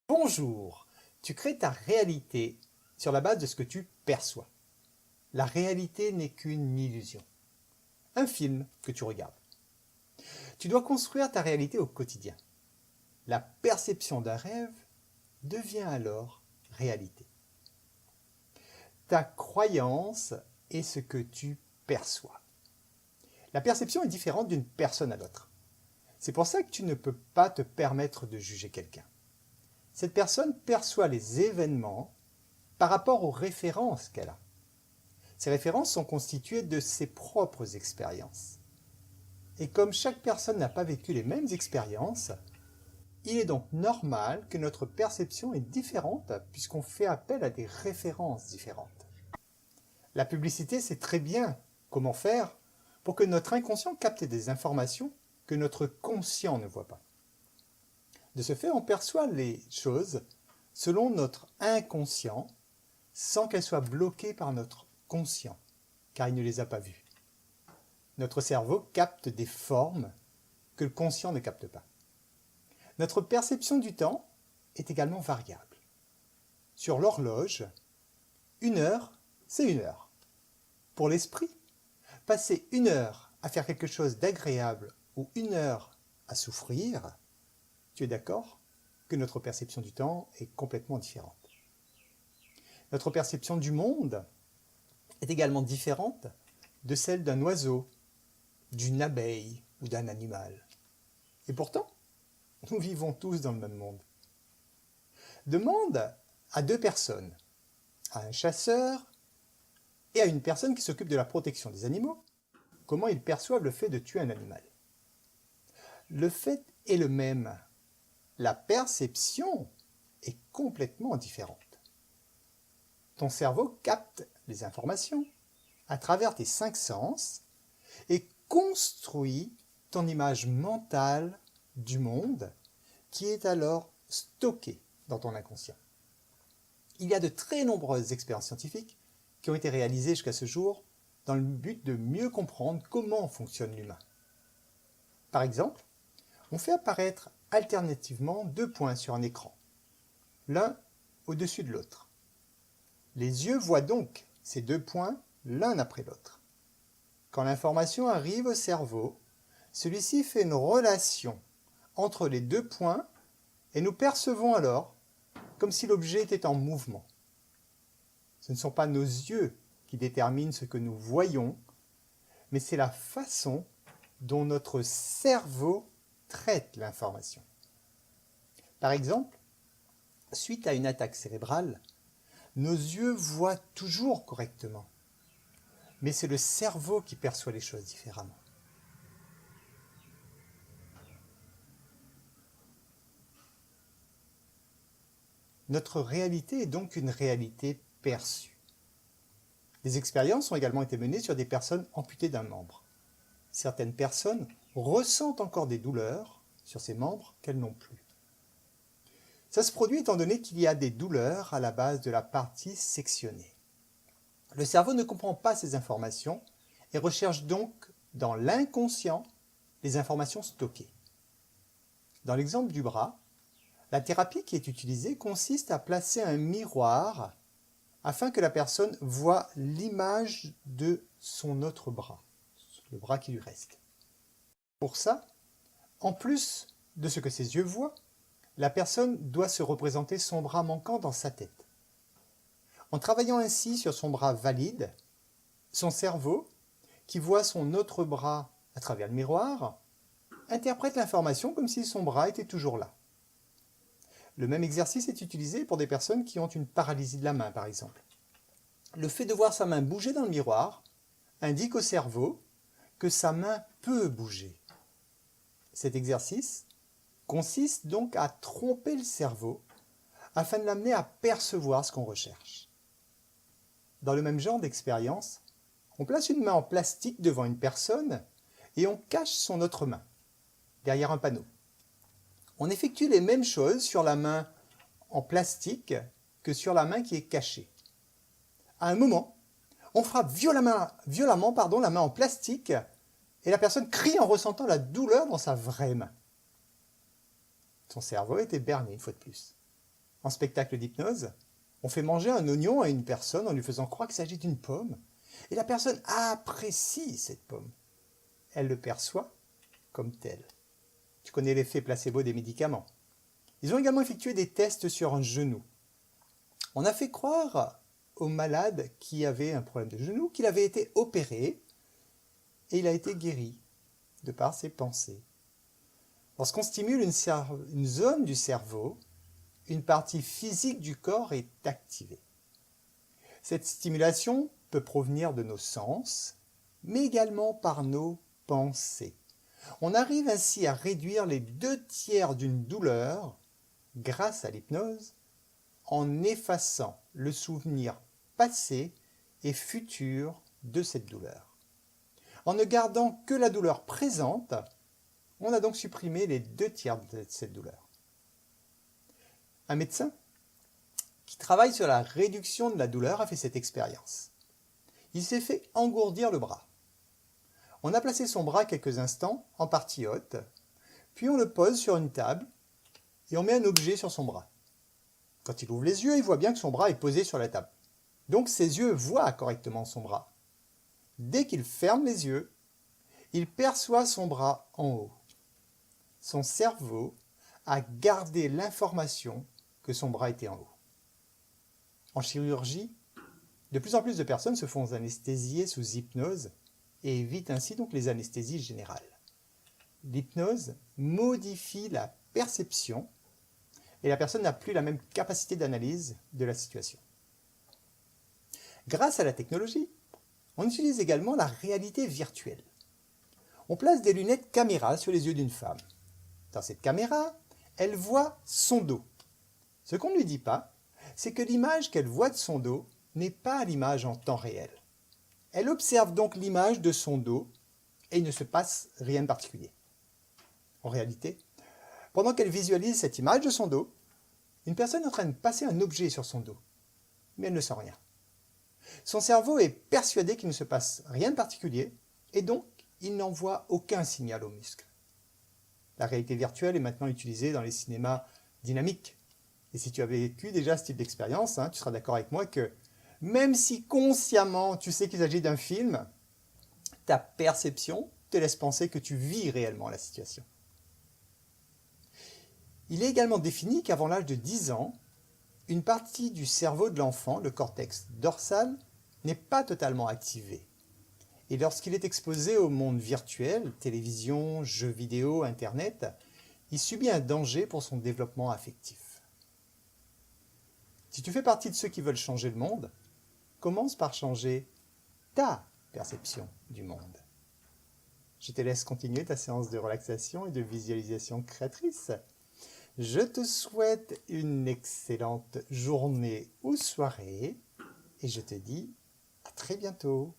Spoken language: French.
Bonjour! Tu crées ta réalité sur la base de ce que tu perçois. La réalité n'est qu'une illusion. Un film que tu regardes. Tu dois construire ta réalité au quotidien. La perception d'un rêve devient alors réalité. Ta croyance est ce que tu perçois. La perception est différente d'une personne à l'autre. C'est pour ça que tu ne peux pas te permettre de juger quelqu'un. Cette personne perçoit les événements par rapport aux références qu'elle a. Ces références sont constituées de ses propres expériences. Et comme chaque personne n'a pas vécu les mêmes expériences, il est donc normal que notre perception est différente puisqu'on fait appel à des références différentes. La publicité sait très bien comment faire pour que notre inconscient capte des informations que notre conscient ne voit pas. De ce fait, on perçoit les choses selon notre inconscient sans qu'elles soient bloquées par notre conscient, car il ne les a pas vues. Notre cerveau capte des formes que le conscient ne capte pas. Notre perception du temps est également variable. Sur l'horloge, 1 heure, c'est 1 heure. Pour l'esprit, passer 1 heure à faire quelque chose d'agréable ou 1 heure à souffrir, tu es d'accord que notre perception du temps est complètement différente. Notre perception du monde est également différente de celle d'un oiseau, d'une abeille ou d'un animal. Et pourtant, nous vivons tous dans le même monde. Demande à 2 personnes, à un chasseur et à une personne qui s'occupe de la protection des animaux, comment ils perçoivent le fait de tuer un animal. Le fait est le même. La perception est complètement différente. Ton cerveau capte les informations à travers tes 5 sens et construit ton image mentale du monde qui est alors stockée dans ton inconscient. Il y a de très nombreuses expériences scientifiques qui ont été réalisées jusqu'à ce jour dans le but de mieux comprendre comment fonctionne l'humain. Par exemple, on fait apparaître alternativement 2 points sur un écran, l'un au-dessus de l'autre. Les yeux voient donc ces 2 points l'un après l'autre. Quand l'information arrive au cerveau, celui-ci fait une relation entre les 2 points et nous percevons alors comme si l'objet était en mouvement. Ce ne sont pas nos yeux qui déterminent ce que nous voyons, mais c'est la façon dont notre cerveau traite l'information. Par exemple, suite à une attaque cérébrale, nos yeux voient toujours correctement, mais c'est le cerveau qui perçoit les choses différemment. Notre réalité est donc une réalité perçue. Des expériences ont également été menées sur des personnes amputées d'un membre. Certaines personnes ressentent encore des douleurs sur ces membres qu'elles n'ont plus. Ça se produit étant donné qu'il y a des douleurs à la base de la partie sectionnée. Le cerveau ne comprend pas ces informations et recherche donc dans l'inconscient les informations stockées. Dans l'exemple du bras, la thérapie qui est utilisée consiste à placer un miroir afin que la personne voie l'image de son autre bras, le bras qui lui reste. Pour ça, en plus de ce que ses yeux voient, la personne doit se représenter son bras manquant dans sa tête. En travaillant ainsi sur son bras valide, son cerveau, qui voit son autre bras à travers le miroir, interprète l'information comme si son bras était toujours là. Le même exercice est utilisé pour des personnes qui ont une paralysie de la main, par exemple. Le fait de voir sa main bouger dans le miroir indique au cerveau que sa main peut bouger. Cet exercice consiste donc à tromper le cerveau afin de l'amener à percevoir ce qu'on recherche. Dans le même genre d'expérience, on place une main en plastique devant une personne et on cache son autre main derrière un panneau. On effectue les mêmes choses sur la main en plastique que sur la main qui est cachée. À un moment, on frappe violemment la main en plastique et la personne crie en ressentant la douleur dans sa vraie main. Son cerveau était berné une fois de plus. En spectacle d'hypnose, on fait manger un oignon à une personne en lui faisant croire qu'il s'agit d'une pomme, et la personne apprécie cette pomme. Elle le perçoit comme tel. Tu connais l'effet placebo des médicaments. Ils ont également effectué des tests sur un genou. On a fait croire au malade qui avait un problème de genou qu'il avait été opéré et il a été guéri de par ses pensées. Lorsqu'on stimule une zone du cerveau, une partie physique du corps est activée. Cette stimulation peut provenir de nos sens, mais également par nos pensées. On arrive ainsi à réduire les 2/3 d'une douleur grâce à l'hypnose en effaçant le souvenir passé et futur de cette douleur. En ne gardant que la douleur présente, on a donc supprimé les 2/3 de cette douleur. Un médecin qui travaille sur la réduction de la douleur a fait cette expérience. Il s'est fait engourdir le bras. On a placé son bras quelques instants en partie haute, puis on le pose sur une table et on met un objet sur son bras. Quand il ouvre les yeux, il voit bien que son bras est posé sur la table. Donc ses yeux voient correctement son bras. Dès qu'il ferme les yeux, il perçoit son bras en haut. Son cerveau a gardé l'information que son bras était en haut. En chirurgie, de plus en plus de personnes se font anesthésier sous hypnose et évitent ainsi donc les anesthésies générales. L'hypnose modifie la perception et la personne n'a plus la même capacité d'analyse de la situation. Grâce à la technologie, on utilise également la réalité virtuelle. On place des lunettes caméra sur les yeux d'une femme. Dans cette caméra, elle voit son dos. Ce qu'on ne lui dit pas, c'est que l'image qu'elle voit de son dos n'est pas l'image en temps réel. Elle observe donc l'image de son dos et il ne se passe rien de particulier. En réalité, pendant qu'elle visualise cette image de son dos, une personne est en train de passer un objet sur son dos, mais elle ne sent rien. Son cerveau est persuadé qu'il ne se passe rien de particulier et donc il n'envoie aucun signal aux muscles. La réalité virtuelle est maintenant utilisée dans les cinémas dynamiques. Et si tu as vécu déjà ce type d'expérience, tu seras d'accord avec moi que même si consciemment tu sais qu'il s'agit d'un film, ta perception te laisse penser que tu vis réellement la situation. Il est également défini qu'avant l'âge de 10 ans, une partie du cerveau de l'enfant, le cortex dorsal, n'est pas totalement activée. Et lorsqu'il est exposé au monde virtuel, télévision, jeux vidéo, internet, il subit un danger pour son développement affectif. Si tu fais partie de ceux qui veulent changer le monde, commence par changer ta perception du monde. Je te laisse continuer ta séance de relaxation et de visualisation créatrice. Je te souhaite une excellente journée ou soirée et je te dis à très bientôt.